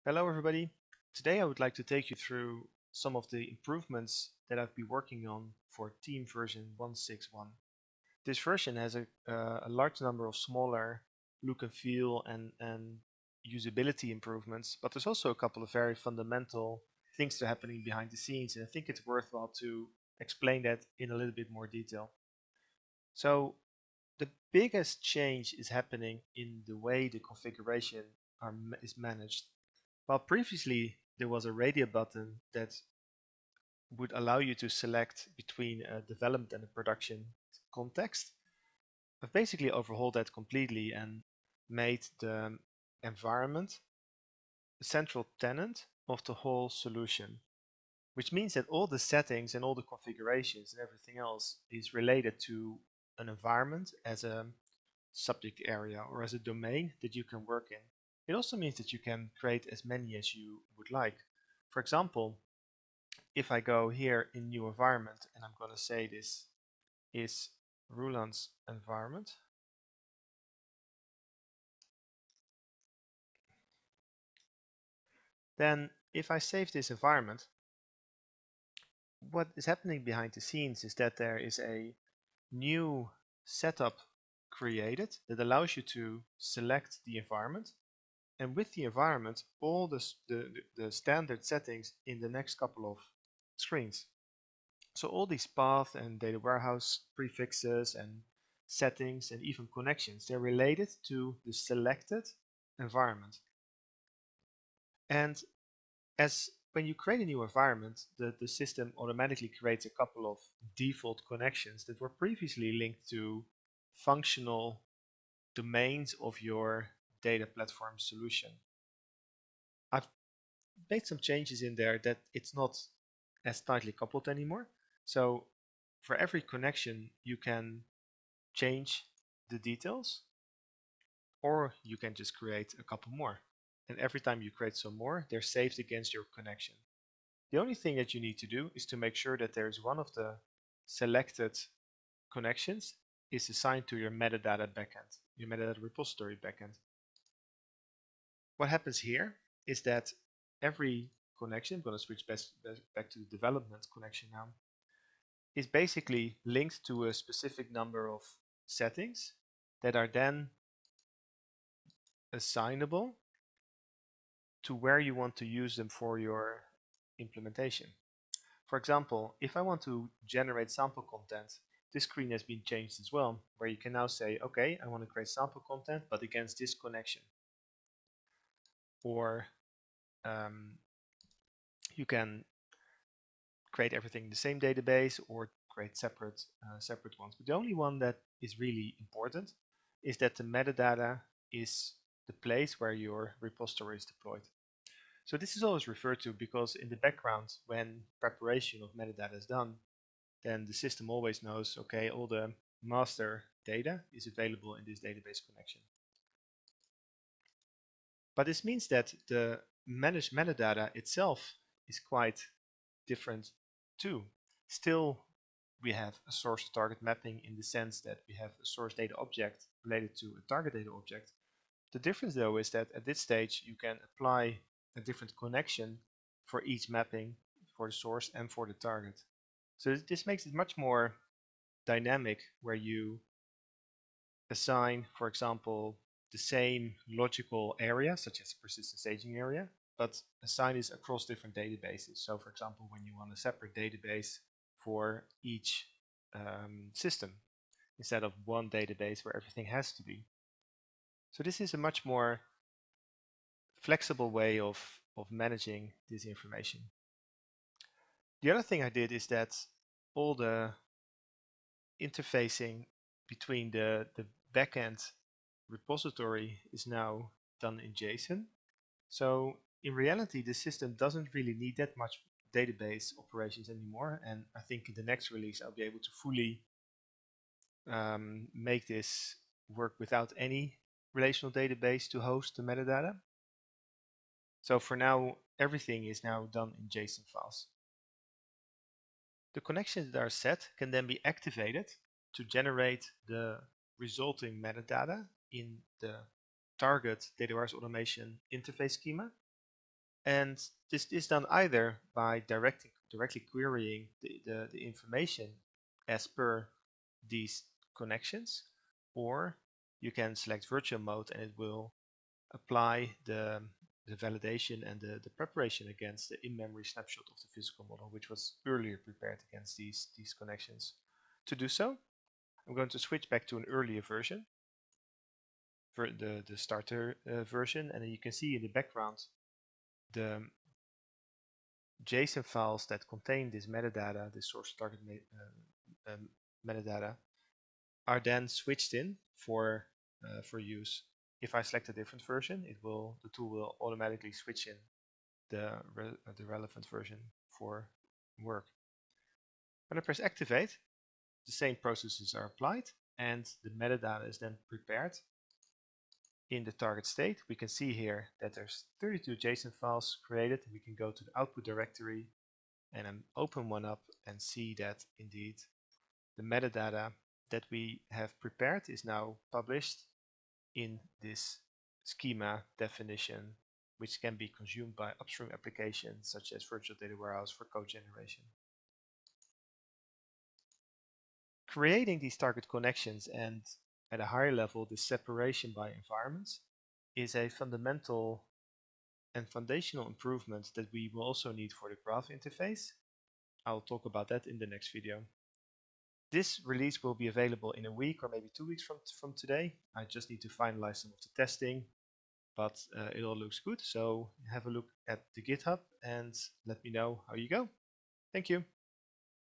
Hello everybody. Today I would like to take you through some of the improvements that I've been working on for Team version 161. This version has a large number of smaller look and feel and usability improvements, but there's also a couple of very fundamental things that are happening behind the scenes, and I think it's worthwhile to explain that in a little bit more detail. So the biggest change is happening in the way the configuration is managed. While previously there was a radio button that would allow you to select between a development and a production context, I've basically overhauled that completely and made the environment the central tenant of the whole solution, which means that all the settings and all the configurations and everything else is related to an environment as a subject area or as a domain that you can work in. It also means that you can create as many as you would like. For example, if I go here in new environment and I'm going to say this is Roelant's environment, then if I save this environment, what is happening behind the scenes is that there is a new setup created that allows you to select the environment, and with the environment all the standard settings in the next couple of screens. So all these path and data warehouse prefixes and settings and even connections, they're related to the selected environment. And as when you create a new environment, the system automatically creates a couple of default connections that were previously linked to functional domains of your data platform solution. I've made some changes in there that it's not as tightly coupled anymore. So for every connection, you can change the details, or you can just create a couple more. And every time you create some more, they're saved against your connection. The only thing that you need to do is to make sure that there is one of the selected connections is assigned to your metadata backend, your metadata repository backend. What happens here is that every connection, I'm going to switch back to the development connection now, is basically linked to a specific number of settings that are then assignable to where you want to use them for your implementation. For example, if I want to generate sample content, this screen has been changed as well, where you can now say, okay, I want to create sample content, but against this connection. Or you can create everything in the same database or create separate ones. But the only one that is really important is that the metadata is the place where your repository is deployed. So this is always referred to because in the background, when preparation of metadata is done, then the system always knows, okay, all the master data is available in this database connection. But this means that the managed metadata itself is quite different too. Still, we have a source to target mapping in the sense that we have a source data object related to a target data object. The difference though is that at this stage you can apply a different connection for each mapping for the source and for the target. So this makes it much more dynamic where you assign, for example, the same logical area, such as persistent staging area, but assign this across different databases. So for example, when you want a separate database for each system, instead of one database where everything has to be. So this is a much more flexible way of managing this information. The other thing I did is that all the interfacing between the backend repository is now done in JSON. So in reality, the system doesn't really need that much database operations anymore. And I think in the next release, I'll be able to fully make this work without any relational database to host the metadata. So for now, everything is now done in JSON files. The connections that are set can then be activated to generate the resulting metadata in the target data warehouse automation interface schema. And this is done either by directly querying the information as per these connections, or you can select virtual mode and it will apply the validation and the preparation against the in-memory snapshot of the physical model, which was earlier prepared against these connections. To do so, I'm going to switch back to an earlier version, for the starter version, and then you can see in the background the JSON files that contain this metadata, this source target metadata, are then switched in for use. If I select a different version, the tool will automatically switch in the relevant version for work. When I press activate, the same processes are applied and the metadata is then prepared in the target state. We can see here that there's 32 JSON files created. We can go to the output directory and then open one up and see that indeed the metadata that we have prepared is now published in this schema definition, which can be consumed by upstream applications such as virtual data warehouse for code generation. Creating these target connections and at a higher level the separation by environments is a fundamental and foundational improvement that we will also need for the graph interface. I'll talk about that in the next video. This release will be available in a week or maybe 2 weeks from today. I just need to finalize some of the testing, but it all looks good. So have a look at the GitHub and let me know how you go. Thank you.